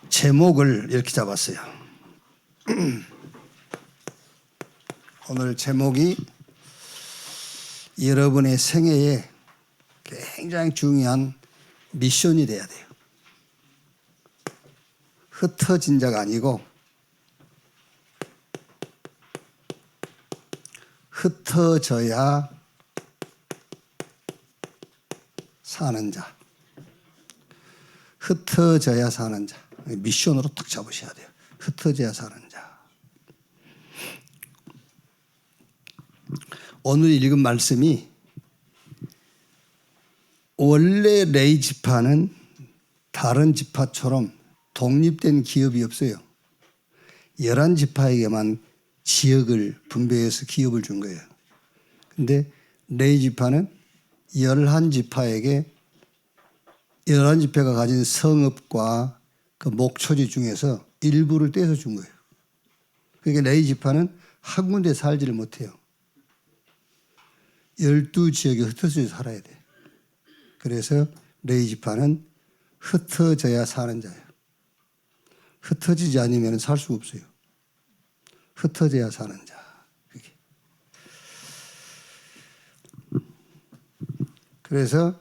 제목을 이렇게 잡았어요. 오늘 제목이 여러분의 생애에 굉장히 중요한 미션이 돼야 돼요. 흩어진 자가 아니고 흩어져야 사는 자. 흩어져야 사는 자. 미션으로 딱 잡으셔야 돼요. 흩어져야 사는 자. 오늘 읽은 말씀이 원래 레위 지파는 다른 지파처럼 독립된 기업이 없어요. 11지파에게만 지역을 분배해서 기업을 준 거예요. 근데 레위 지파는 11지파에게 11지파가 가진 성읍과 그 목초지 중에서 일부를 떼서 준 거예요. 그러니까 레위 지파는 한 군데 살지를 못해요. 12지역에 흩어져 살아야 돼. 그래서 레위 지파는 흩어져야 사는 자예요. 흩어지지 않으면 살 수가 없어요. 흩어져야 사는 자. 그게. 그래서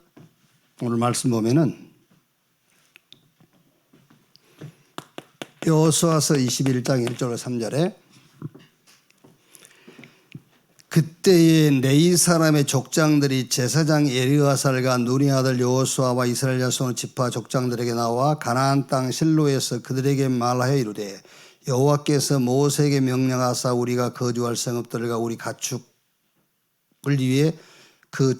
오늘 말씀 보면은 여호수아서 21장 1절로 3절에 그때의 레위 사람의 족장들이 제사장 엘리아살과 눈의 아들 여호수아와 이스라엘 자손 지파 족장들에게 나와 가나안 땅 실로에서 그들에게 말하여 이르되 여호와께서 모세에게 명령하사 우리가 거주할 성읍들과 우리 가축을 위해 그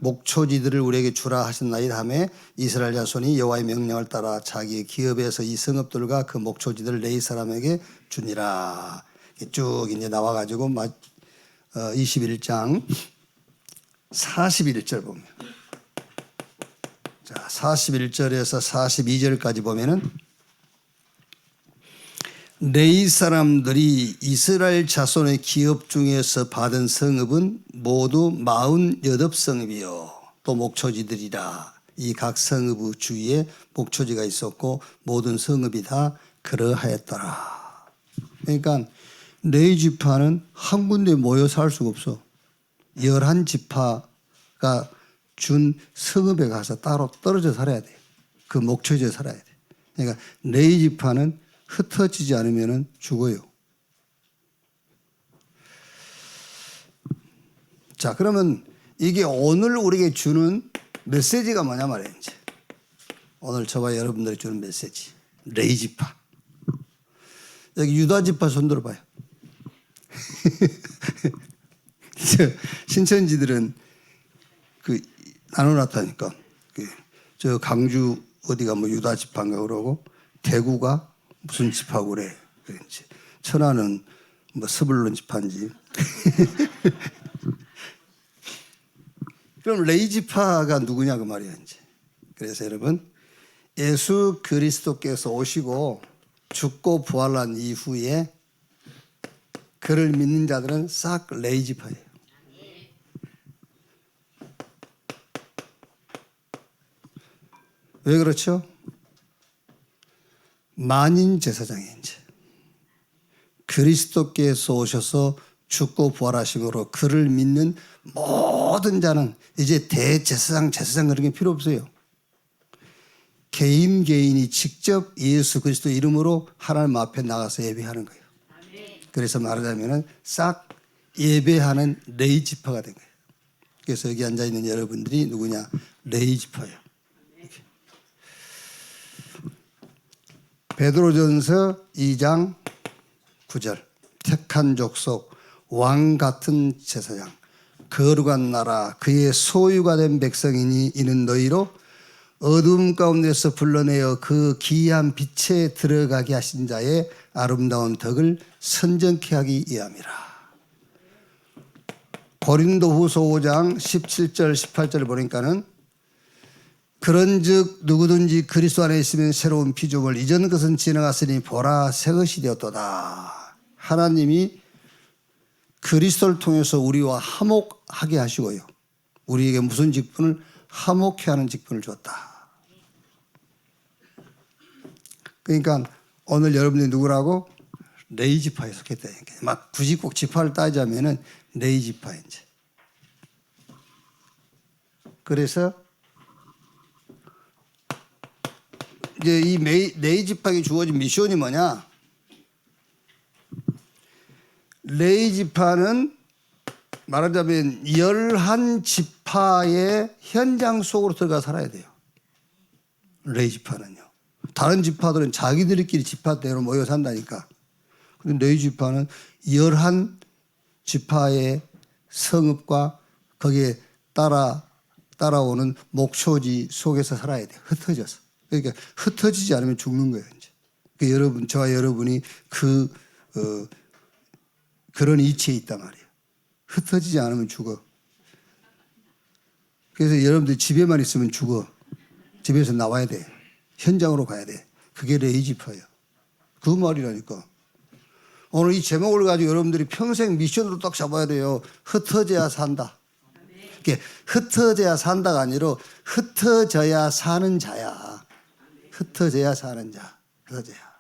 목초지들을 우리에게 주라 하셨나이다 하매 이스라엘 자손이 여호와의 명령을 따라 자기의 기업에서 이 성읍들과 그 목초지들을 레위 사람에게 주니라. 쭉 이제 나와가지고 21장 41절 보면, 자 41절에서 42절까지 보면은 레위 사람들이 이스라엘 자손의 기업 중에서 받은 성읍은 모두 48성읍이요 또 목초지들이라. 이 각 성읍의 주위에 목초지가 있었고 모든 성읍이 다 그러하였더라. 그러니까 레위 지파는 한 군데 모여 살 수가 없어. 11지파가 준 성읍에 가서 따로 떨어져 살아야 돼. 그 목초지에 살아야 돼. 그러니까 레위 지파는 흩어지지 않으면 죽어요. 자, 그러면 이게 오늘 우리에게 주는 메시지가 뭐냐 말이에요. 이제. 오늘 저와 여러분들이 주는 메시지. 레위 지파. 여기 유다 지파 손 들어봐요. 신천지들은 그 나눠놨다니까. 저 강주 어디가 뭐 유다 지파인가 그러고 대구가 무슨 지파고 그래. 그런지 천안은 뭐 스불론 지파인지. 그럼 레위 지파가 누구냐 그 말이야 이제. 그래서 여러분 예수 그리스도께서 오시고 죽고 부활한 이후에 그를 믿는 자들은 싹 레위 지파예요. 왜 그렇죠? 만인 제사장이 이제 그리스도께서 오셔서 죽고 부활하심으로 그를 믿는 모든 자는 이제 대제사장 그런 게 필요 없어요. 개인이 직접 예수 그리스도 이름으로 하나님 앞에 나가서 예배하는 거예요. 그래서 말하자면 싹 예배하는 레위 지파가 된 거예요. 그래서 여기 앉아있는 여러분들이 누구냐? 레위 지파예요. 베드로전서 2장 9절 택한 족속 왕 같은 제사장 거룩한 나라 그의 소유가 된 백성이니 이는 너희로 어둠 가운데서 불러내어 그 기이한 빛에 들어가게 하신 자의 아름다운 덕을 선정케 하기 위함이라. 고린도후서 5장 17절 18절을 보니까는 그런즉 누구든지 그리스도 안에 있으면 새로운 피조물 이전 것은 지나갔으니 보라 새 것이 되었도다. 하나님이 그리스도를 통해서 우리와 화목하게 하시고요. 우리에게 무슨 직분을? 화목케 하는 직분을 줬다. 그러니까 오늘 여러분들이 누구라고? 레이지파에 속했다니까. 막 굳이 꼭 지파를 따지자면은 레이지파 이제. 그래서 이제 이 레이지파에게 주어진 미션이 뭐냐? 레이지파는 말하자면 11지파의 현장 속으로 들어가 살아야 돼요. 레이지파는요. 다른 지파들은 자기들끼리 지파대로 모여 산다니까. 근데 레이지파는 11지파의 성읍과 거기에 따라오는 목초지 속에서 살아야 돼요. 흩어져서. 그러니까 흩어지지 않으면 죽는 거예요. 이제. 그 여러분, 저와 여러분이 그런 이치에 있단 말이에요. 흩어지지 않으면 죽어. 그래서 여러분들 집에만 있으면 죽어. 집에서 나와야 돼. 현장으로 가야 돼. 그게 레이지파예요. 그 말이라니까. 오늘 이 제목을 가지고 여러분들이 평생 미션으로 딱 잡아야 돼요. 흩어져야 산다. 이게 흩어져야 산다가 아니라 흩어져야 사는 자야. 흩어져야 사는 자. 흩어져야.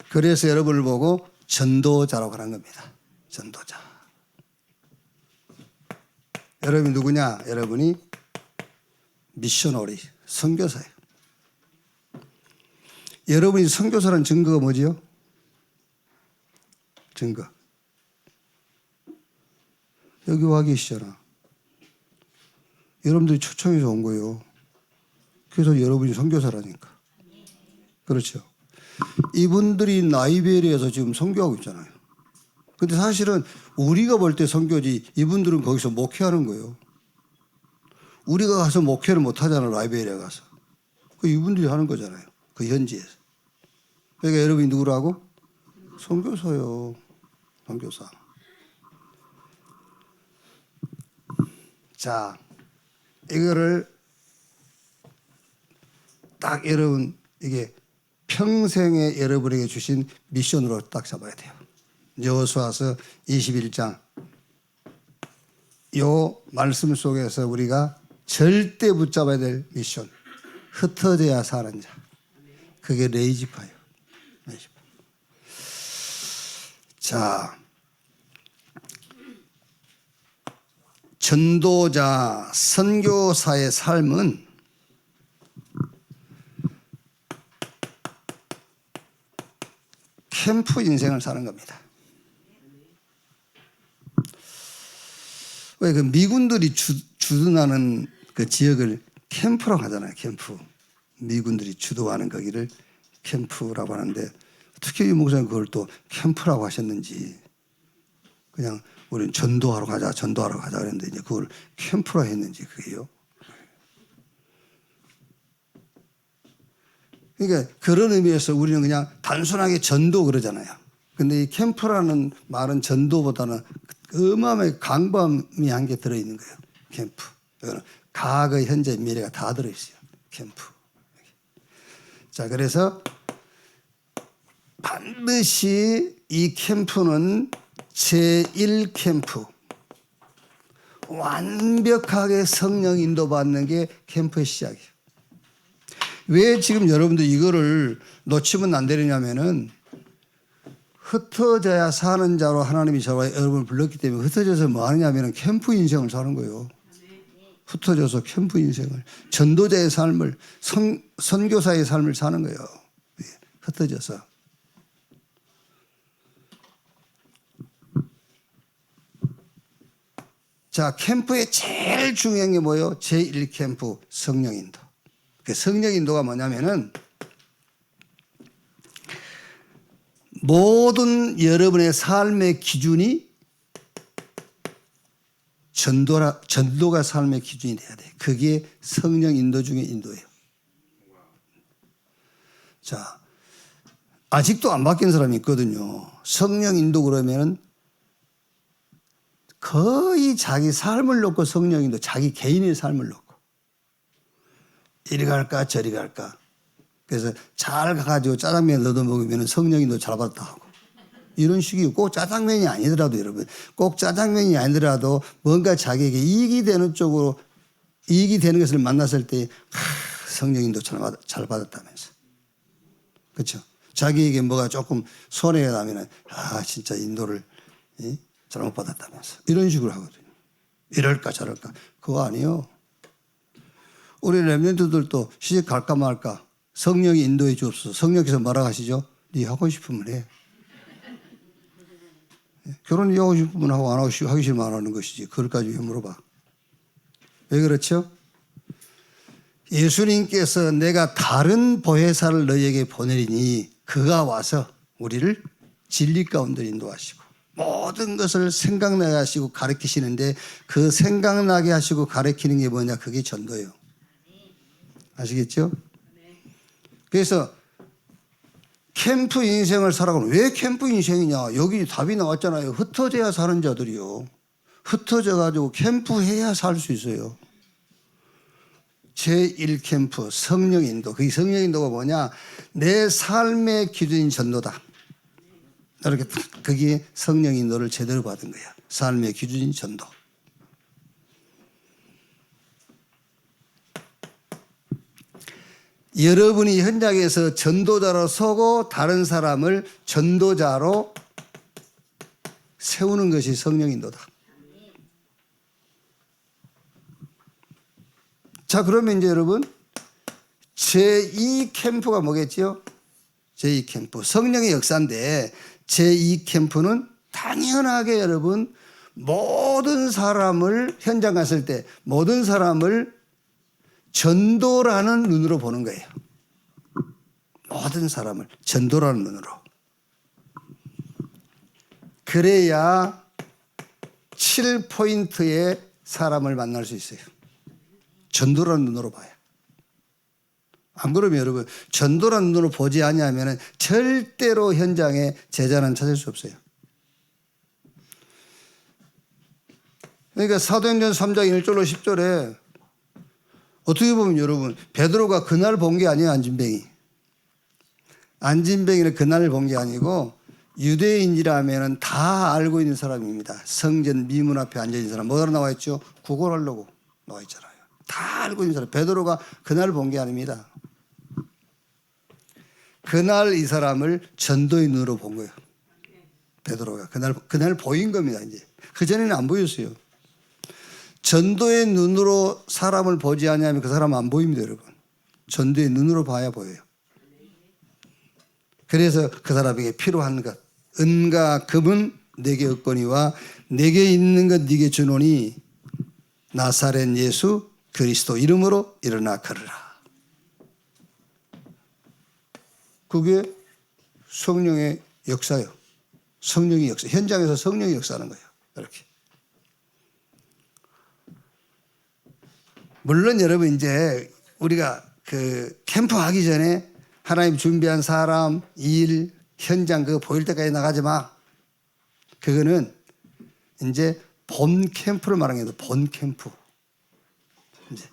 그래서 여러분을 보고 전도자라고 하는 겁니다. 전도자. 여러분이 누구냐? 여러분이 미셔너리, 선교사예요. 여러분이 선교사라는 증거가 뭐지요? 증거. 여기 와 계시잖아. 여러분들이 초청해서 온 거예요. 그래서 여러분이 선교사라니까. 그렇죠. 이분들이 나이베리아에서 지금 선교하고 있잖아요. 근데 사실은 우리가 볼 때 선교지 이분들은 거기서 목회하는 거예요. 우리가 가서 목회를 못 하잖아요. 라이베리아 가서. 그 이분들이 하는 거잖아요. 그 현지에서. 그러니까 여러분이 누구라고? 선교사요. 선교사. 자, 이거를 딱 여러분 이게 평생에 여러분에게 주신 미션으로 딱 잡아야 돼요. 여호수아서 21장 요 말씀 속에서 우리가 절대 붙잡아야 될 미션. 흩어져야 사는 자. 그게 레이지파예요. 레이지파. 자, 전도자, 선교사의 삶은 캠프 인생을 사는 겁니다. 왜 그 미군들이 주둔하는 그 지역을 캠프라고 하잖아요. 캠프. 미군들이 주도하는 거기를 캠프라고 하는데 어떻게 이 목사님 그걸 또 캠프라고 하셨는지. 그냥 우리는 전도하러 가자 그랬는데 이제 그걸 캠프라 했는지 그게요. 그러니까 그런 의미에서 우리는 그냥 단순하게 전도 그러잖아요. 근데 이 캠프라는 말은 전도보다는 어마어마하게 광범위한 게 들어있는 거예요. 캠프. 과거, 현재, 미래가 다 들어있어요. 캠프. 자, 그래서 반드시 이 캠프는 제1캠프. 완벽하게 성령 인도받는 게 캠프의 시작이에요. 왜 지금 여러분들 이거를 놓치면 안 되느냐면은 흩어져야 사는 자로 하나님이 저와 여러분을 불렀기 때문에 흩어져서 뭐 하느냐면은 캠프 인생을 사는 거예요. 흩어져서 캠프 인생을. 전도자의 삶을, 선교사의 삶을 사는 거예요. 흩어져서. 자, 캠프의 제일 중요한 게 뭐예요? 제1캠프 성령인도. 그 성령인도가 뭐냐면은 모든 여러분의 삶의 기준이 전도가 삶의 기준이 돼야 돼. 그게 성령 인도 중에 인도예요. 자, 아직도 안 바뀐 사람이 있거든요. 성령 인도 그러면은 거의 자기 삶을 놓고 성령 인도, 자기 개인의 삶을 놓고. 이리 갈까 저리 갈까. 그래서 잘 가가지고 짜장면 얻어 먹으면 성령인도 잘 받았다 하고. 이런 식이고 꼭 짜장면이 아니더라도 여러분. 꼭 짜장면이 아니더라도 뭔가 자기에게 이익이 되는 쪽으로 이익이 되는 것을 만났을 때 성령 인도 잘 받았다면서. 그렇죠? 자기에게 뭐가 조금 손해가 나면은 진짜 인도를 잘못 받았다면서. 이런 식으로 하거든요. 이럴까 저럴까. 그거 아니에요. 우리 렘넌트들도 시집 갈까 말까. 성령이 인도해 주옵소서. 성령께서 뭐라 하시죠? 네 하고 싶으면 해. 결혼 하고 싶으면 하고 안 하고 하기 싫으면 안 하는 것이지. 그걸까지 왜 물어봐. 왜 그렇죠? 예수님께서 내가 다른 보혜사를 너희에게 보내리니 그가 와서 우리를 진리 가운데 인도하시고 모든 것을 생각나게 하시고 가르치시는데 그 생각나게 하시고 가르치는 게 뭐냐? 그게 전도예요. 아시겠죠? 그래서 캠프 인생을 살아가는 왜 캠프 인생이냐? 여기 답이 나왔잖아요. 흩어져야 사는 자들이요. 흩어져 가지고 캠프해야 살 수 있어요. 제1캠프 성령 인도. 그 성령 인도가 뭐냐? 내 삶의 기준인 전도다. 이렇게 그게 성령 인도를 제대로 받은 거야. 삶의 기준인 전도. 여러분이 현장에서 전도자로 서고 다른 사람을 전도자로 세우는 것이 성령 인도다. 자, 그러면 이제 여러분 제2캠프가 뭐겠죠? 제2캠프. 성령의 역사인데 제2캠프는 당연하게 여러분 모든 사람을 현장 갔을 때 모든 사람을 전도라는 눈으로 보는 거예요. 모든 사람을 전도라는 눈으로. 그래야 7포인트의 사람을 만날 수 있어요. 전도라는 눈으로 봐요. 안 그러면 여러분 전도라는 눈으로 보지 않으면 절대로 현장에 제자는 찾을 수 없어요. 그러니까 사도행전 3장 1절로 10절에 어떻게 보면 여러분 베드로가 그날 본 게 아니에요. 안진뱅이는 그날 본 게 아니고 유대인이라면 다 알고 있는 사람입니다. 성전 미문 앞에 앉아있는 사람. 뭐라고 나와 있죠? 구걸하려고 나와 있잖아요. 다 알고 있는 사람. 베드로가 그날 본 게 아닙니다. 그날 이 사람을 전도의 눈으로 본 거예요. 베드로가 그날 보인 겁니다. 이제 그전에는 안 보였어요. 전도의 눈으로 사람을 보지 않으면 그 사람은 안 보입니다, 여러분. 전도의 눈으로 봐야 보여요. 그래서 그 사람에게 필요한 것, 은과 금은 내게 없거니와 내게 있는 것 네게 주노니 나사렛 예수 그리스도 이름으로 일어나 걸으라. 그게 성령의 역사예요. 성령의 역사. 현장에서 성령의 역사하는 거예요. 이렇게. 물론 여러분 이제 우리가 그 캠프 하기 전에 하나님 준비한 사람, 일, 현장 그거 보일 때까지 나가지 마. 그거는 이제 본 캠프를 말하는 거예요. 본 캠프. 이제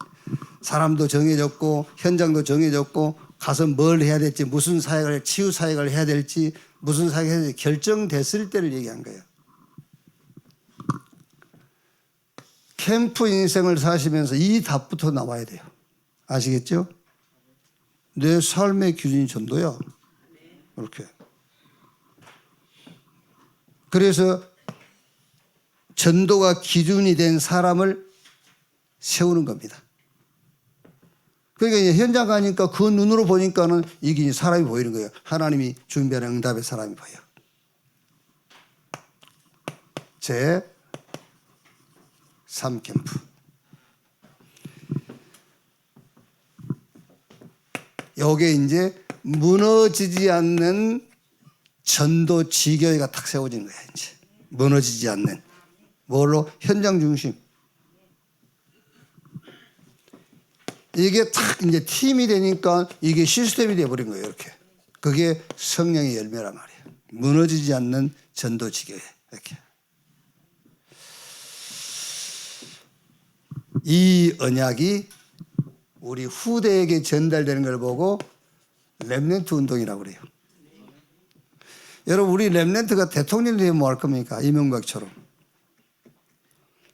사람도 정해졌고 현장도 정해졌고 가서 뭘 해야 될지 무슨 사역을 치유 사역을 해야 될지 무슨 사역을 해야 될지 결정됐을 때를 얘기한 거예요. 캠프 인생을 사시면서 이 답부터 나와야 돼요. 아시겠죠? 내 삶의 기준이 전도야. 이렇게. 그래서 전도가 기준이 된 사람을 세우는 겁니다. 그러니까 현장 가니까 그 눈으로 보니까는 이게 사람이 보이는 거예요. 하나님이 준비하는 응답의 사람이 보여요. 제 3캠프. 요게 이제 무너지지 않는 전도 지교회가 탁 세워지는 거야, 이제. 무너지지 않는. 뭘로? 현장 중심. 이게 탁 이제 팀이 되니까 이게 시스템이 되어버린 거예요, 이렇게. 그게 성령의 열매란 말이에요. 무너지지 않는 전도 지교회. 이렇게. 이 언약이 우리 후대에게 전달되는 걸 보고 렘넌트 운동이라고 그래요. 여러분 우리 렘넌트가 대통령이 되면 뭐 할 겁니까? 이명박처럼.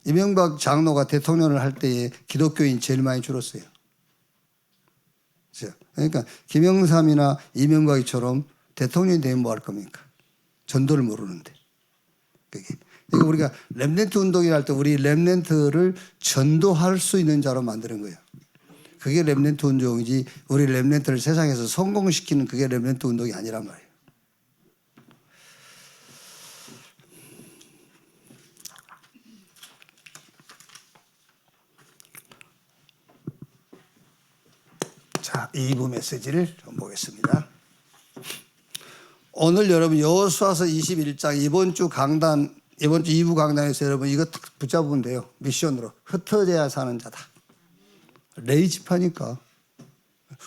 이명박 장로가 대통령을 할 때에 기독교인 제일 많이 줄었어요. 그러니까 김영삼이나 이명박이처럼 대통령이 되면 뭐 할 겁니까? 전도를 모르는데. 그러니까 우리가 렘넌트 운동이라 할 때 우리 렘넌트를 전도할 수 있는 자로 만드는 거예요. 그게 렘넌트 운동이지 우리 렘넌트를 세상에서 성공시키는 그게 렘넌트 운동이 아니란 말이에요. 자, 2부 메시지를 좀 보겠습니다. 오늘 여러분 여호수아서 21장 이번 주 2부 강단에서 여러분 이거 붙잡으면 돼요. 미션으로. 흩어져야 사는 자다. 레이지파니까.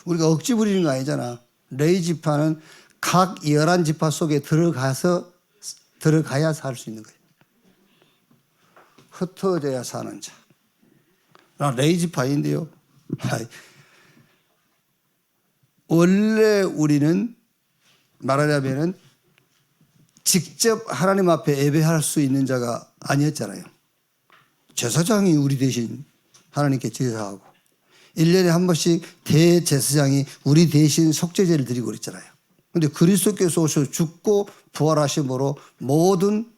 우리가 억지 부리는 거 아니잖아. 레이지파는 각 11지파 속에 들어가야 살 수 있는 거예요. 흩어져야 사는 자. 나 레이지파인데요. 원래 우리는 말하자면은 직접 하나님 앞에 예배할 수 있는 자가 아니었잖아요. 제사장이 우리 대신 하나님께 제사하고 1년에 한 번씩 대제사장이 우리 대신 속죄제를 드리고 그랬잖아요. 그런데 그리스도께서 오셔서 죽고 부활하심으로 모든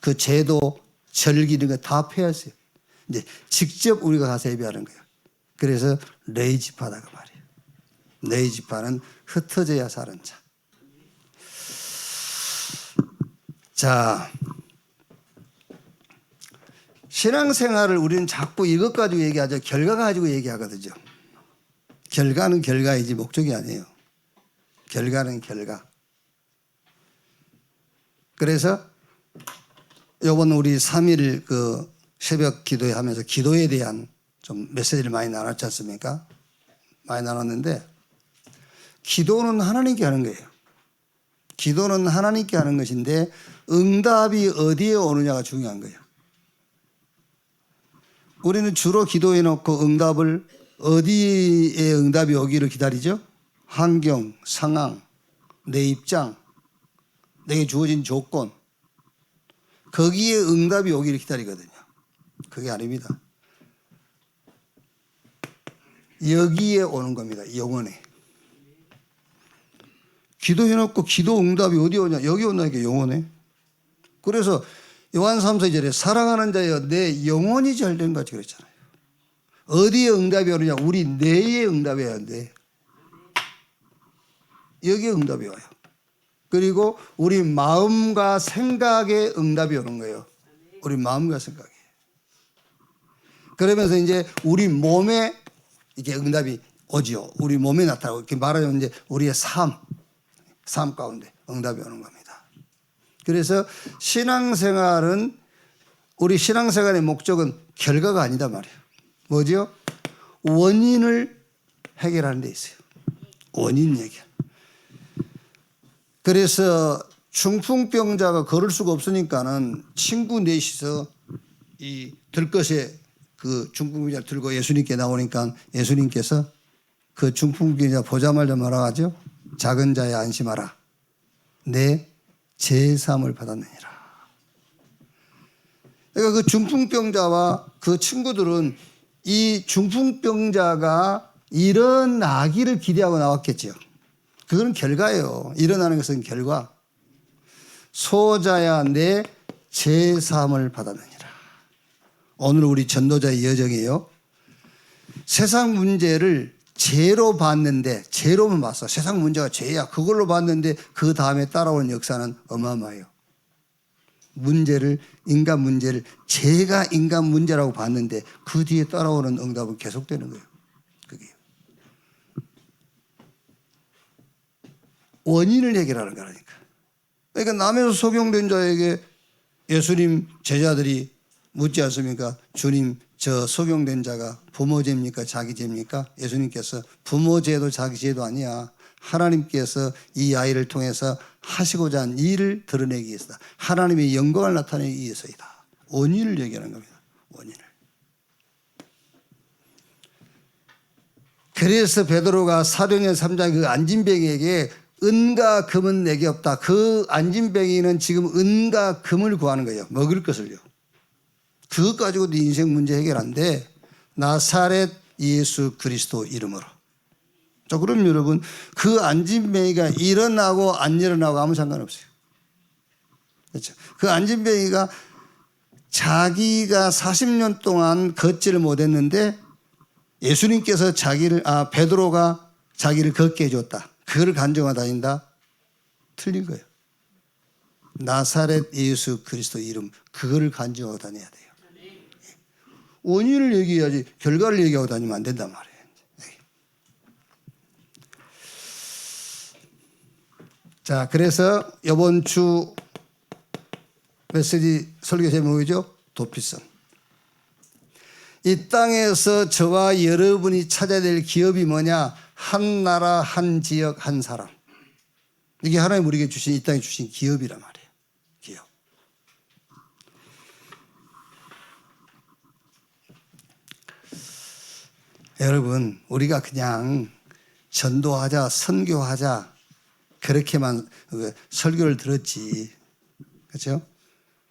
그 제도, 절기 이런 거 다 폐하세요. 이제 직접 우리가 가서 예배하는 거예요. 그래서 레이지파다가 말이에요. 레이지파는 흩어져야 사는 자. 자, 신앙생활을 우리는 자꾸 이것 가지고 얘기하죠. 결과 가지고 얘기하거든요. 결과는 결과이지 목적이 아니에요. 결과는 결과. 그래서 이번 우리 3일 그 새벽 기도회 하면서 기도에 대한 좀 메시지를 많이 나눴지 않습니까? 많이 나눴는데 기도는 하나님께 하는 거예요. 기도는 하나님께 하는 것인데 응답이 어디에 오느냐가 중요한 거예요. 우리는 주로 기도해 놓고 응답을 어디에 응답이 오기를 기다리죠? 환경, 상황, 내 입장, 내게 주어진 조건 거기에 응답이 오기를 기다리거든요. 그게 아닙니다. 여기에 오는 겁니다. 영원에. 기도해놓고 기도 응답이 어디 오냐? 여기 온다니까 영원에. 그래서 요한 3서 2절에 사랑하는 자여 내 영혼이 잘된 것 같이 그랬잖아요. 어디에 응답이 오느냐? 우리 뇌에 응답이 와야 돼. 여기에 응답이 와요. 그리고 우리 마음과 생각에 응답이 오는 거예요. 우리 마음과 생각에. 그러면서 이제 우리 몸에 이게 응답이 오죠. 우리 몸에 나타나고 이렇게 말하면 이제 우리의 삶 가운데 응답이 오는 겁니다. 그래서 신앙생활은 우리 신앙생활의 목적은 결과가 아니다 말이에요. 뭐죠? 원인을 해결하는 데 있어요. 원인 해결. 그래서 중풍병자가 걸을 수가 없으니까는 친구 넷이서 이 들것에 그 중풍병자를 들고 예수님께 나오니까 예수님께서 그 중풍병자 보자마자 뭐라 하죠? 작은 자에 안심하라. 내 제사함을 받았느니라. 그러니까 그 중풍병자와 그 친구들은 이 중풍병자가 일어나기를 기대하고 나왔겠죠. 그건 결과예요. 일어나는 것은 결과. 소자야 내 제사함을 받았느니라. 오늘 우리 전도자의 여정이에요. 세상 문제를 죄로 봤는데, 죄로만 봤어. 세상 문제가 죄야. 그걸로 봤는데 그 다음에 따라오는 역사는 어마어마해요. 인간 문제를 죄가 인간 문제라고 봤는데 그 뒤에 따라오는 응답은 계속되는 거예요. 그게 원인을 해결하는 거라니까. 그러니까 남에서 속용된 자에게 예수님 제자들이 묻지 않습니까? 주님, 저 속용된 자가 부모 죄입니까? 자기 죄입니까? 예수님께서 부모 죄도 자기 죄도 아니야. 하나님께서 이 아이를 통해서 하시고자 한 일을 드러내기 위해서다. 하나님의 영광을 나타내기 위해서이다. 원인을 얘기하는 겁니다. 원인을. 그래서 베드로가 사도행전 3장 그 안진뱅이에게 은과 금은 내게 없다. 그 안진뱅이는 지금 은과 금을 구하는 거예요. 먹을 것을요. 그것 가지고 네 인생 문제 해결 안 돼. 나사렛 예수 그리스도 이름으로. 자, 그럼 여러분 그 안진뱅이가 일어나고 안 일어나고 아무 상관없어요. 그렇죠? 그 안진뱅이가 자기가 40년 동안 걷지를 못했는데 예수님께서 베드로가 자기를 걷게 해줬다. 그걸 간증하고 다닌다. 틀린 거예요. 나사렛 예수 그리스도 이름, 그거를 간증하고 다녀야 돼요. 원인을 얘기해야지 결과를 얘기하고 다니면 안 된단 말이에요. 자, 그래서 이번 주 메시지 설교 제목이 뭐죠? 도피성. 이 땅에서 저와 여러분이 찾아야 될 기업이 뭐냐? 한 나라, 한 지역, 한 사람. 이게 하나님 우리에게 주신, 이 땅에 주신 기업이란 말이에요. 기업. 여러분, 우리가 그냥 전도하자, 선교하자, 그렇게만 설교를 들었지. 그렇죠?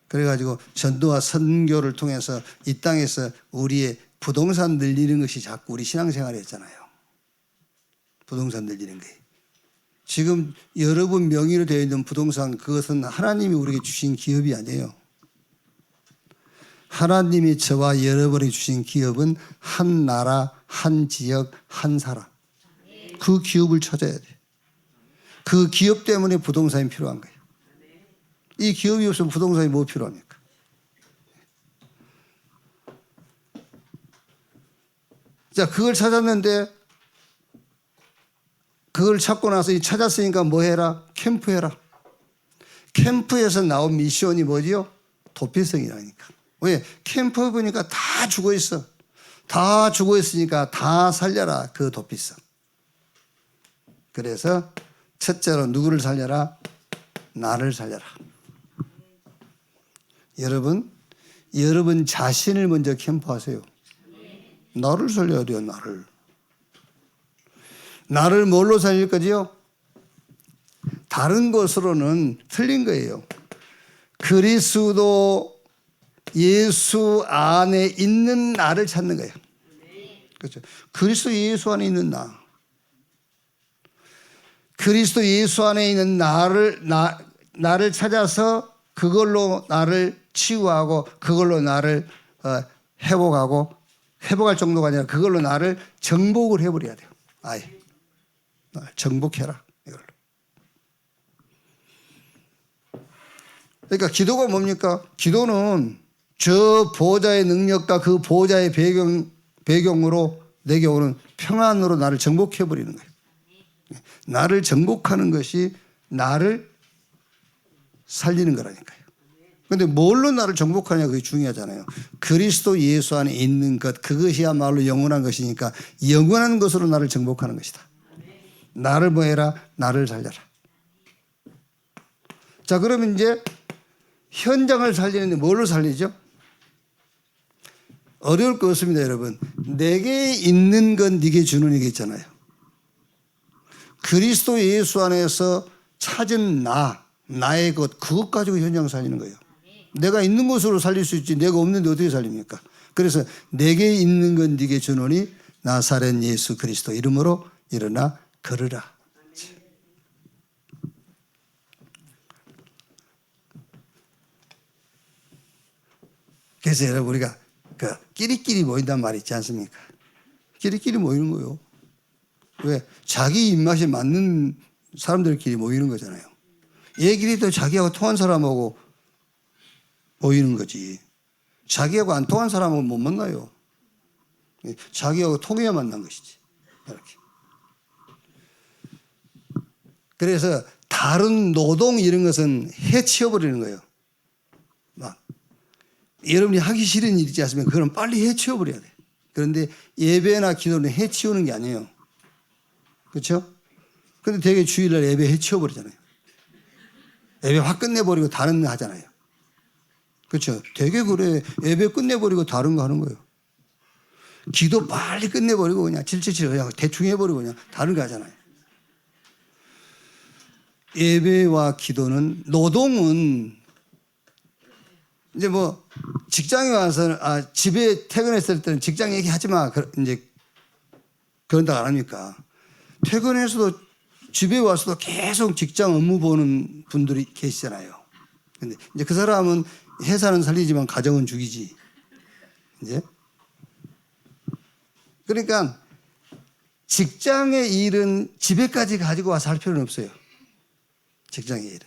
그래가지고 전도와 선교를 통해서 이 땅에서 우리의 부동산 늘리는 것이 자꾸 우리 신앙생활이 했잖아요. 부동산 늘리는 게. 지금 여러분 명의로 되어 있는 부동산, 그것은 하나님이 우리에게 주신 기업이 아니에요. 하나님이 저와 여러분에게 주신 기업은 한 나라, 한 지역, 한 사람. 그 기업을 찾아야 돼. 그 기업 때문에 부동산이 필요한 거예요. 이 기업이 없으면 부동산이 뭐 필요합니까? 자, 그걸 찾았는데, 그걸 찾고 나서 찾았으니까 뭐 해라? 캠프해라. 캠프에서 나온 미션이 뭐지요? 도피성이라니까. 왜? 캠프 보니까 다 죽어 있어. 다 죽어 있으니까 다 살려라. 그 도피성. 그래서 첫째로 누구를 살려라? 나를 살려라. 여러분 자신을 먼저 캠프하세요. 나를 살려야 돼요, 나를. 나를 뭘로 살릴 거지요? 다른 것으로는 틀린 거예요. 그리스도 예수 안에 있는 나를 찾는 거예요. 그렇죠? 그리스도 예수 안에 있는 나. 그리스도 예수 안에 있는 나를 찾아서 그걸로 나를 치유하고 그걸로 나를 회복할 정도가 아니라 그걸로 나를 정복을 해버려야 돼요. 아예. 정복해라. 이걸로. 그러니까 기도가 뭡니까? 기도는 저 보호자의 능력과 그 보호자의 배경으로 내게 오는 평안으로 나를 정복해버리는 거예요. 나를 정복하는 것이 나를 살리는 거라니까요. 그런데 뭘로 나를 정복하냐, 그게 중요하잖아요. 그리스도 예수 안에 있는 것, 그것이야말로 영원한 것이니까 영원한 것으로 나를 정복하는 것이다. 나를 뭐 해라? 나를 살려라. 자, 그러면 이제 현장을 살리는데 뭘로 살리죠? 어려울 거 없습니다, 여러분. 내게 있는 건 네게 주는 게 있잖아요. 그리스도 예수 안에서 찾은 나의 것, 그것 가지고 현장 살리는 거예요. 내가 있는 것으로 살릴 수 있지 내가 없는데 어떻게 살립니까? 그래서 내게 있는 건 네게 주노니 나사렛 예수 그리스도 이름으로 일어나 걸으라. 그래서 여러분 우리가 끼리끼리 모인단 말이 있지 않습니까? 끼리끼리 모이는 거예요. 왜? 자기 입맛에 맞는 사람들끼리 모이는 거잖아요. 얘기를 또 자기하고 통한 사람하고 모이는 거지. 자기하고 안 통한 사람은 못 만나요. 자기하고 통해야 만난 것이지. 이렇게. 그래서 다른 노동 이런 것은 해치워버리는 거예요. 막 여러분이 하기 싫은 일이지 않습니까? 그건 빨리 해치워버려야 돼. 그런데 예배나 기도는 해치우는 게 아니에요. 그렇죠? 근데 되게 주일날 예배 해치워버리잖아요. 예배 확 끝내버리고 다른 거 하잖아요. 그렇죠? 되게 그래. 예배 끝내버리고 다른 거 하는 거예요. 기도 빨리 끝내버리고 그냥 질질질 그냥 대충 해버리고 그냥 다른 거 하잖아요. 예배와 기도는, 노동은 이제 뭐 직장에 와서 집에 퇴근했을 때는 직장 얘기하지 마. 이제 그런다 안 합니까? 퇴근해서도 집에 와서도 계속 직장 업무 보는 분들이 계시잖아요. 근데 이제 그 사람은 회사는 살리지만 가정은 죽이지. 이제 그러니까 직장의 일은 집에까지 가지고 와서 할 필요는 없어요. 직장의 일은.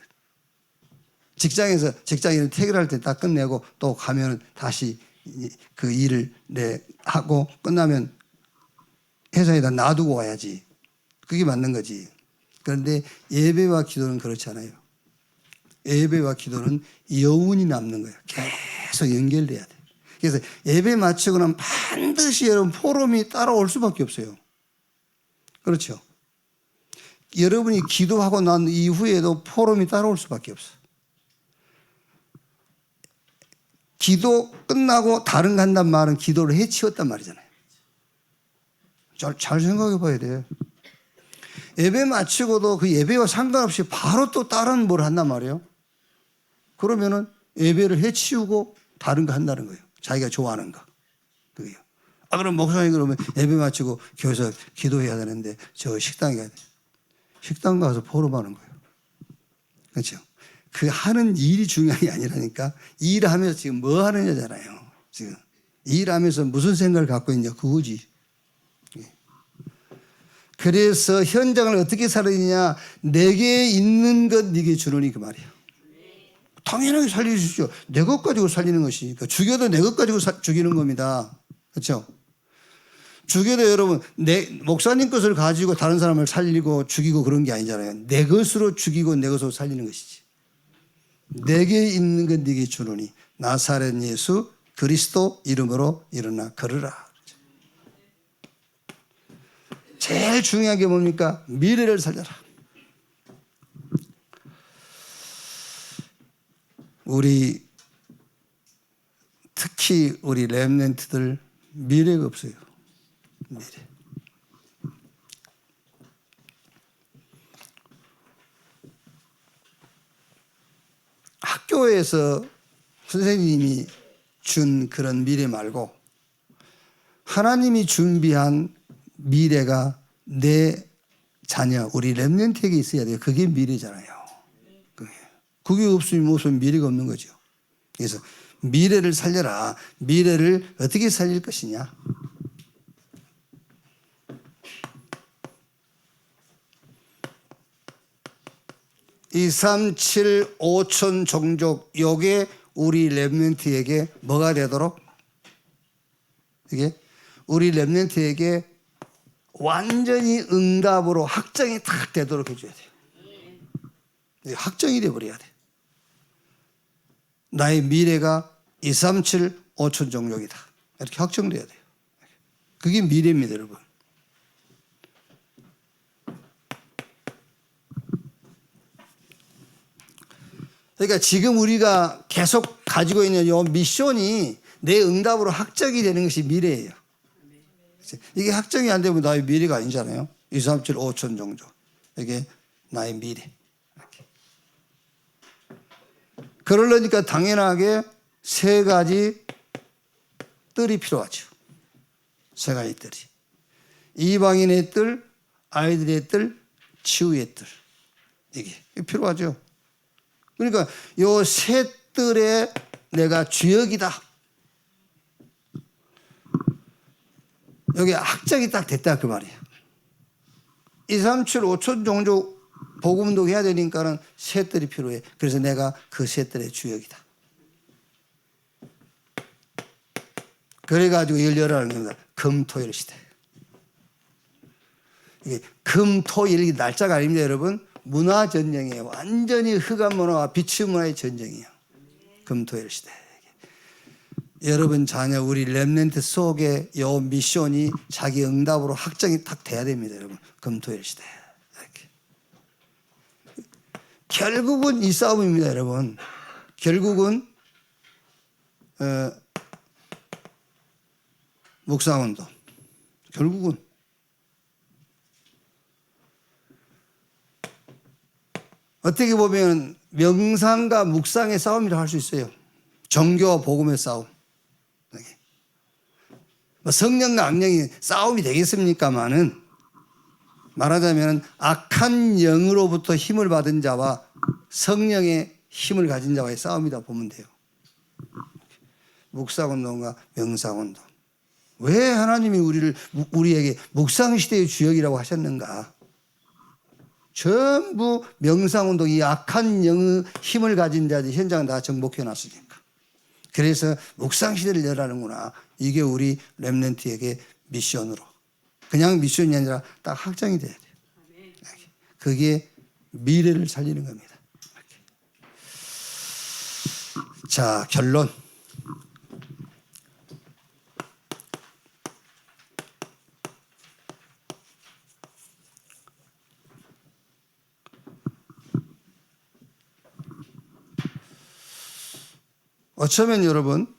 직장에서 직장 일을 퇴근할 때 딱 끝내고 또 가면 다시 그 일을 하고 끝나면 회사에다 놔두고 와야지. 그게 맞는 거지. 그런데 예배와 기도는 그렇지 않아요. 예배와 기도는 여운이 남는 거예요. 계속 연결돼야 돼. 그래서 예배 마치고 나면 반드시 여러분 포럼이 따라올 수밖에 없어요. 그렇죠. 여러분이 기도하고 난 이후에도 포럼이 따라올 수밖에 없어. 기도 끝나고 다른 거 한단 말은 기도를 해치웠단 말이잖아요. 잘 생각해 봐야 돼. 예배 마치고도 그 예배와 상관없이 바로 또 다른 뭘 한단 말이에요. 그러면은 예배를 해치우고 다른 거 한다는 거예요. 자기가 좋아하는 거. 그게요. 그럼 목사님 그러면 예배 마치고 교회에서 기도해야 되는데 저 식당에 가야 돼. 식당 가서 포럼하는 거예요. 그렇죠. 그 하는 일이 중요한 게 아니라니까. 일하면서 지금 뭐 하느냐잖아요. 지금 일하면서 무슨 생각을 갖고 있냐 그거지. 그래서 현장을 어떻게 살리느냐. 내게 있는 것 네게 주노니 그 말이에요. 당연하게 살려주십시오. 내 것 가지고 살리는 것이니까. 죽여도 내 것 가지고 죽이는 겁니다. 그렇죠? 죽여도 여러분 목사님 것을 가지고 다른 사람을 살리고 죽이고 그런 게 아니잖아요. 내 것으로 죽이고 내 것으로 살리는 것이지. 내게 있는 것 네게 주노니 나사렛 예수 그리스도 이름으로 일어나 걸으라. 제일 중요한 게 뭡니까? 미래를 살려라. 특히 우리 렘넌트들 미래가 없어요. 미래. 학교에서 선생님이 준 그런 미래 말고 하나님이 준비한 미래가 내 자녀, 우리 렘넌트에게 있어야 돼요. 그게 미래잖아요. 그게 없으면 무슨 미래가 없는 거죠. 그래서 미래를 살려라. 미래를 어떻게 살릴 것이냐. 2, 3, 7, 5천 종족 요게 우리 렘넌트에게 뭐가 되도록 이게 우리 렘넌트에게 완전히 응답으로 확정이 딱 되도록 해줘야 돼요. 확정이 돼버려야 돼. 나의 미래가 2, 3, 7, 5천 종족이다. 이렇게 확정돼야 돼요. 그게 미래입니다, 여러분. 그러니까 지금 우리가 계속 가지고 있는 이 미션이 내 응답으로 확정이 되는 것이 미래예요. 이게 확정이 안 되면 나의 미래가 아니잖아요. 2, 3, 7, 5천 종족. 이게 나의 미래. 이렇게. 그러려니까 당연하게 세 가지 뜰이 필요하죠. 세 가지 뜰이. 이방인의 뜰, 아이들의 뜰, 치유의 뜰. 이게 필요하죠. 그러니까 요 세 뜰에 내가 주역이다. 여기 확정이 딱 됐다 그 말이에요. 2, 3, 7, 5천 종족 복음도 해야 되니까는 세 뜰이 필요해. 그래서 내가 그 세 뜰의 주역이다. 그래가지고 열려라는 겁니다. 금토일 시대. 이게 금토일 날짜가 아닙니다, 여러분. 문화 전쟁이에요. 완전히 흑암 문화와 빛의 문화의 전쟁이에요. 금토일 시대. 여러분 자녀 우리 렘넌트 속에 이 미션이 자기 응답으로 확정이 딱 돼야 됩니다, 여러분. 금토일 시대. 이렇게. 결국은 이 싸움입니다, 여러분. 결국은 묵상운동. 결국은 어떻게 보면 명상과 묵상의 싸움이라고 할 수 있어요. 종교와 복음의 싸움. 뭐 성령과 악령이 싸움이 되겠습니까마는 말하자면 악한 영으로부터 힘을 받은 자와 성령의 힘을 가진 자와의 싸움이다 보면 돼요. 묵상운동과 명상운동. 왜 하나님이 우리에게 묵상시대의 주역이라고 하셨는가? 전부 명상운동, 이 악한 영의 힘을 가진 자들 현장 다 정복해 놨으니까. 그래서 묵상시대를 열라는구나. 이게 우리 렘넌트에게 미션으로. 그냥 미션이 아니라 딱 확장이 돼야 돼요. 그게 미래를 살리는 겁니다. 자, 결론. 어쩌면 여러분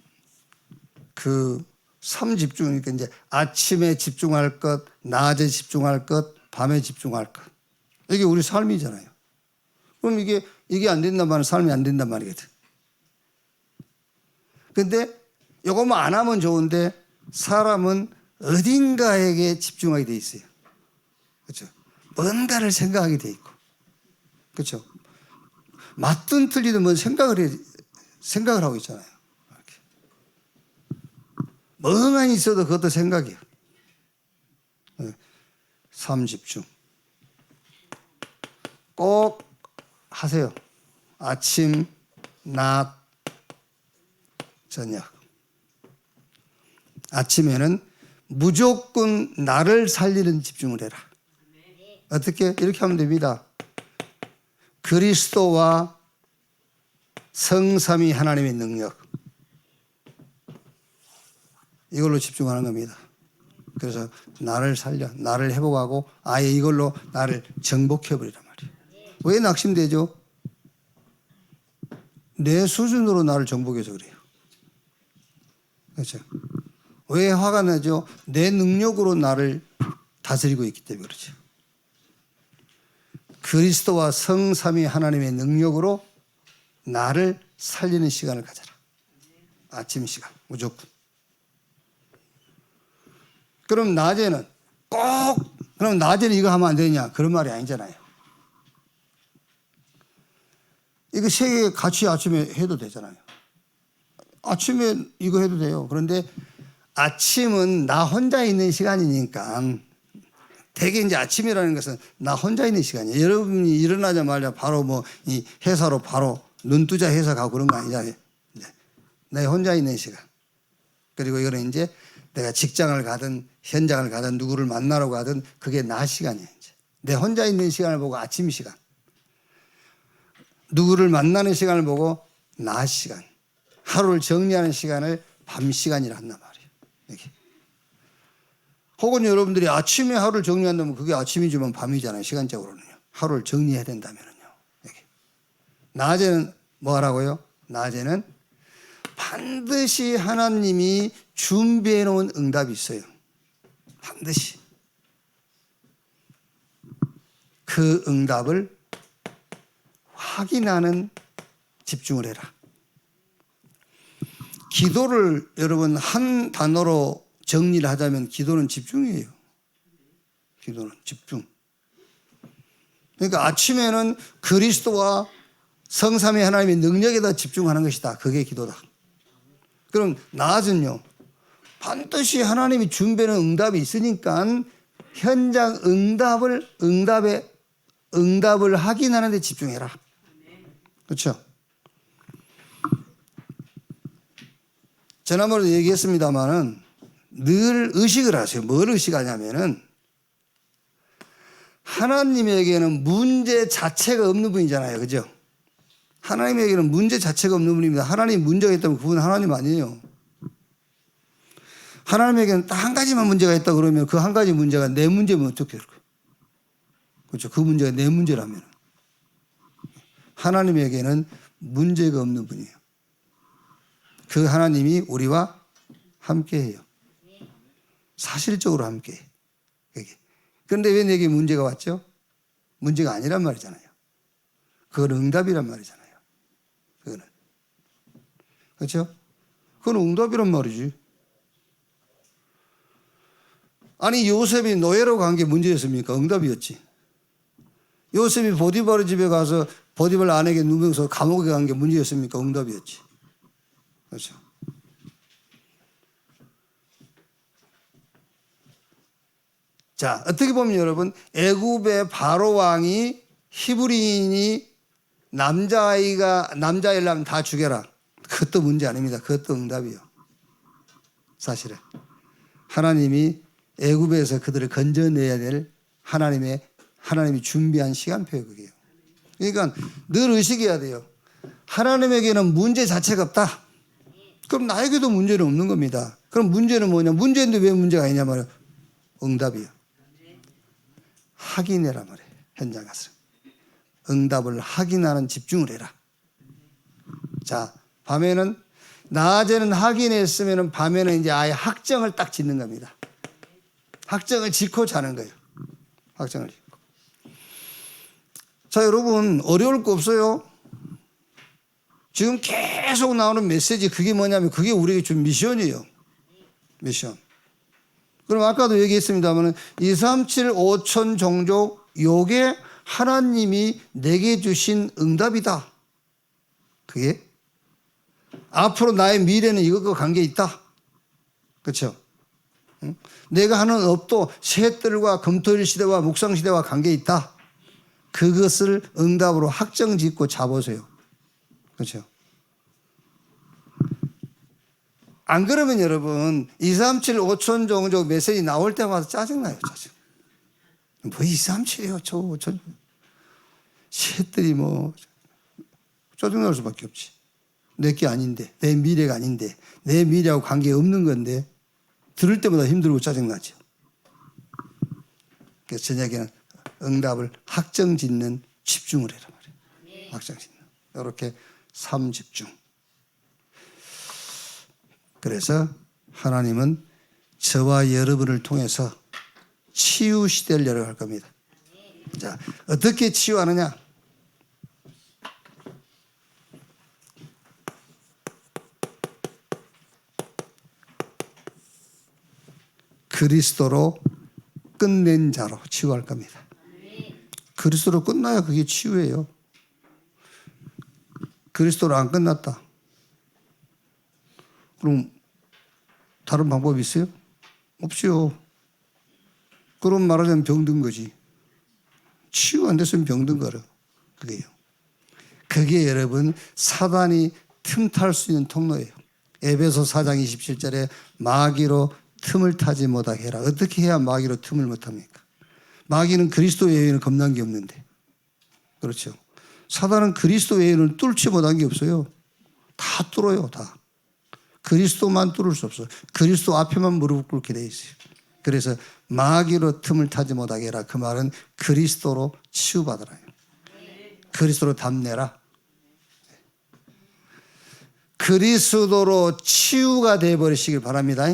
그 삼집중이니까 이제 아침에 집중할 것, 낮에 집중할 것, 밤에 집중할 것. 이게 우리 삶이잖아요. 그럼 이게 안 된단 말은 삶이 안 된단 말이거든. 근데 이것만 안 하면 좋은데 사람은 어딘가에게 집중하게 돼 있어요. 그렇죠? 뭔가를 생각하게 돼 있고. 그렇죠? 맞든 틀리든 뭔 생각을 하고 있잖아요. 이렇게. 멍하니 있어도 그것도 생각이에요. 삼집중. 꼭 하세요. 아침, 낮, 저녁. 아침에는 무조건 나를 살리는 집중을 해라. 어떻게? 이렇게 하면 됩니다. 그리스도와 성삼위 하나님의 능력. 이걸로 집중하는 겁니다. 그래서 나를 살려, 나를 회복하고 아예 이걸로 나를 정복해버리란 말이에요. 왜 낙심되죠? 내 수준으로 나를 정복해서 그래요. 그렇죠? 왜 화가 나죠? 내 능력으로 나를 다스리고 있기 때문에 그렇죠. 그리스도와 성삼위 하나님의 능력으로 나를 살리는 시간을 가져라. 아침 시간 무조건. 그럼 낮에는 그럼 낮에는 이거 하면 안 되냐? 그런 말이 아니잖아요. 이거 세 개 같이 아침에 해도 되잖아요. 아침에 이거 해도 돼요. 그런데 아침은 나 혼자 있는 시간이니까 대개 이제 아침이라는 것은 나 혼자 있는 시간이에요. 여러분이 일어나자마자 바로 뭐 이 회사로 바로 눈뜨자 회사 가고 그런 거 아니잖아요. 내 혼자 있는 시간. 그리고 이거는 이제 내가 직장을 가든 현장을 가든 누구를 만나러 가든 그게 낮 시간이에요. 이제. 내 혼자 있는 시간을 보고 아침 시간. 누구를 만나는 시간을 보고 낮 시간. 하루를 정리하는 시간을 밤 시간이라 한단 말이에요. 이렇게. 혹은 여러분들이 아침에 하루를 정리한다면 그게 아침이지만 밤이잖아요. 시간적으로는요. 하루를 정리해야 된다면은요. 이렇게. 낮에는 뭐 하라고요? 낮에는 반드시 하나님이 준비해 놓은 응답이 있어요. 반드시. 그 응답을 확인하는 집중을 해라. 기도를 여러분 한 단어로 정리를 하자면 기도는 집중이에요. 기도는 집중. 그러니까 아침에는 그리스도와 성삼위 하나님의 능력에다 집중하는 것이다. 그게 기도다. 그럼 낮은요. 반드시 하나님이 준비하는 응답이 있으니까 현장 응답을 확인하는 데 집중해라. 그렇죠? 지난번에도 얘기했습니다마는 늘 의식을 하세요. 뭘 의식하냐면은 하나님에게는 문제 자체가 없는 분이잖아요. 그죠? 하나님에게는 문제 자체가 없는 분입니다. 하나님 문제가 있다면 그분은 하나님 아니에요. 하나님에게는 딱 한 가지만 문제가 있다 그러면 그 한 가지 문제가 내 문제면 어떻게 될까요? 그렇죠? 그 문제가 내 문제라면. 하나님에게는 문제가 없는 분이에요. 그 하나님이 우리와 함께해요. 사실적으로 함께해. 그런데 왜 내게 문제가 왔죠? 문제가 아니란 말이잖아요. 그건 응답이란 말이잖아요. 그거는. 그렇죠? 그건 응답이란 말이지. 아니 요셉이 노예로 간 게 문제였습니까? 응답이었지. 요셉이 보디발 집에 가서 보디발 아내에게 누명서 감옥에 간 게 문제였습니까? 응답이었지. 그렇죠? 자, 어떻게 보면 여러분 애굽의 바로 왕이 히브리인이 남자이려면 다 죽여라. 그것도 문제 아닙니다. 그것도 응답이요. 사실은 하나님이 애굽에서 그들을 건져내야 될 하나님이 준비한 시간표예요. 그게요. 그러니까 늘 의식해야 돼요. 하나님에게는 문제 자체가 없다. 그럼 나에게도 문제는 없는 겁니다. 그럼 문제는 뭐냐? 문제인데 왜 문제가 아니냐 말이야. 응답이요. 확인해라 말이에요. 현장 가서. 응답을 확인하는 집중을 해라. 자, 밤에는 낮에는 확인했으면 밤에는 이제 아예 확정을 딱 짓는 겁니다. 확정을 짓고 자는 거예요. 확정을 짓고. 자, 여러분 어려울 거 없어요. 지금 계속 나오는 메시지 그게 뭐냐면 그게 우리에게 준 미션이에요. 미션. 그럼 아까도 얘기했습니다만 237 5천 종족 요게 하나님이 내게 주신 응답이다. 그게 앞으로 나의 미래는 이것과 관계 있다. 그렇죠? 응? 내가 하는 업도 새들과 금토일 시대와 묵상 시대와 관계 있다. 그것을 응답으로 확정 짓고 잡으세요. 그렇죠? 안 그러면 여러분 237 5천 종족 메시지 나올 때마다 짜증나요. 짜증. 뭐 237이요. 5천. 새들이 뭐 짜증날 수밖에 없지. 내 게 아닌데, 내 미래가 아닌데, 내 미래하고 관계없는 건데 들을 때마다 힘들고 짜증나죠. 그래서 저녁에는 응답을 확정짓는 집중을 해라 말이에요. 확정짓는. 이렇게 3집중. 그래서 하나님은 저와 여러분을 통해서 치유 시대를 열어갈 겁니다. 자, 어떻게 치유하느냐? 그리스도로 끝낸 자로 치유할 겁니다. 그리스도로 끝나야 그게 치유예요. 그리스도로 안 끝났다. 그럼 다른 방법이 있어요? 없죠. 그럼 말하자면 병든 거지. 치유 안 됐으면 병든 거라. 그게요. 그게 여러분 사단이 틈탈 수 있는 통로예요. 에베소 4장 27절에 마귀로 틈을 타지 못하게 해라. 어떻게 해야 마귀로 틈을 못합니까? 마귀는 그리스도 외에는 겁난 게 없는데. 그렇죠. 사단은 그리스도 외에는 뚫지 못한 게 없어요. 다 뚫어요. 다. 그리스도만 뚫을 수 없어요. 그리스도 앞에만 무릎 꿇게 돼 있어요. 그래서 마귀로 틈을 타지 못하게 해라. 그 말은 그리스도로 치유받으라. 그리스도로 답내라. 그리스도로 치유가 되어버리시길 바랍니다.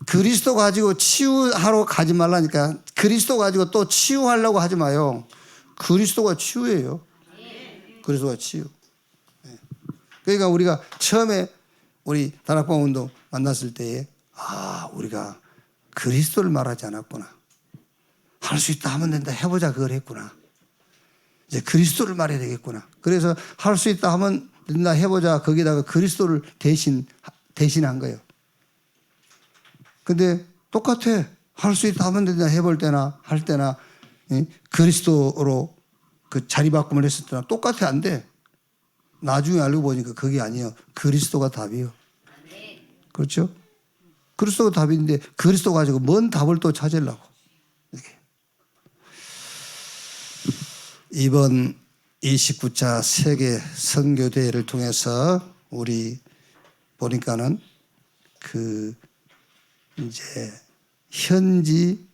그리스도 가지고 치유하러 가지 말라니까. 그리스도 가지고 또 치유하려고 하지 마요. 그리스도가 치유예요. 그리스도가 치유. 그러니까 우리가 처음에 우리 다락방 운동 만났을 때에 우리가 그리스도를 말하지 않았구나. 할 수 있다 하면 된다 해보자 그걸 했구나. 이제 그리스도를 말해야 되겠구나. 그래서 할 수 있다 하면 된다 해보자 거기다가 그리스도를 대신한 거예요. 근데 똑같아. 할 수 있다 하면 된다 해볼 때나 할 때나 그리스도로 그 자리 바꿈을 했을 때나 똑같아 안 돼. 나중에 알고 보니까 그게 아니에요. 그리스도가 답이에요. 그렇죠? 그리스도가 답인데 그리스도 가지고 뭔 답을 또 찾으려고. 이렇게. 이번 29차 세계 선교대회를 통해서 우리 보니까는 이제 현지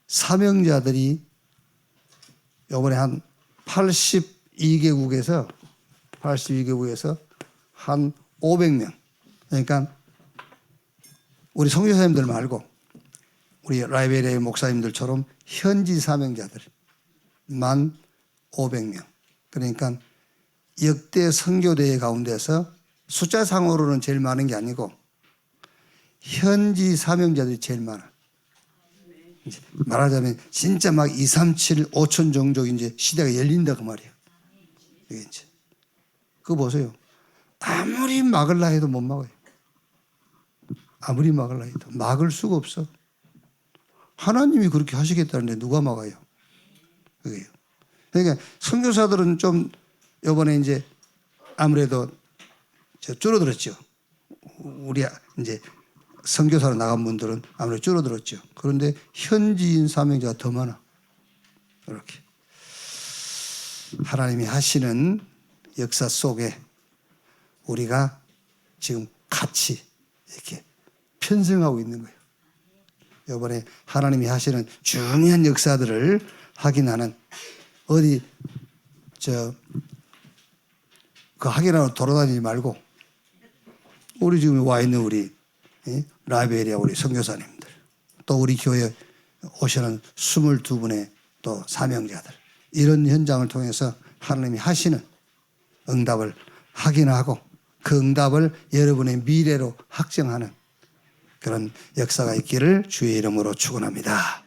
사명자들이 이번에 한 82개국에서 한 500명. 그러니까 우리 선교사님들 말고 우리 라이베리아의 목사님들처럼 현지 사명자들만 500명. 그러니까 역대 선교대회 가운데서 숫자상으로는 제일 많은 게 아니고 현지 사명자들이 제일 많아. 이제 말하자면 진짜 막 2, 3, 7, 5천 종족 이제 시대가 열린다 그 말이에요. 이게 이제 그거 보세요. 아무리 막을라 해도 못 막아요. 아무리 막을라 해도 막을 수가 없어. 하나님이 그렇게 하시겠다는데 누가 막아요? 그게요. 그러니까 선교사들은 좀 이번에 이제 아무래도 줄어들었죠. 우리 이제 선교사로 나간 분들은 아무래도 줄어들었죠. 그런데 현지인 사명자가 더 많아. 이렇게 하나님이 하시는 역사 속에 우리가 지금 같이 이렇게 편승하고 있는 거예요. 이번에 하나님이 하시는 중요한 역사들을 확인하는 어디 그 확인하러 돌아다니지 말고 우리 지금 와 있는 우리 라이베리아 우리 선교사님들 또 우리 교회 오시는 22분의 또 사명자들 이런 현장을 통해서 하나님이 하시는 응답을 확인하고 그 응답을 여러분의 미래로 확정하는 그런 역사가 있기를 주의 이름으로 축원합니다.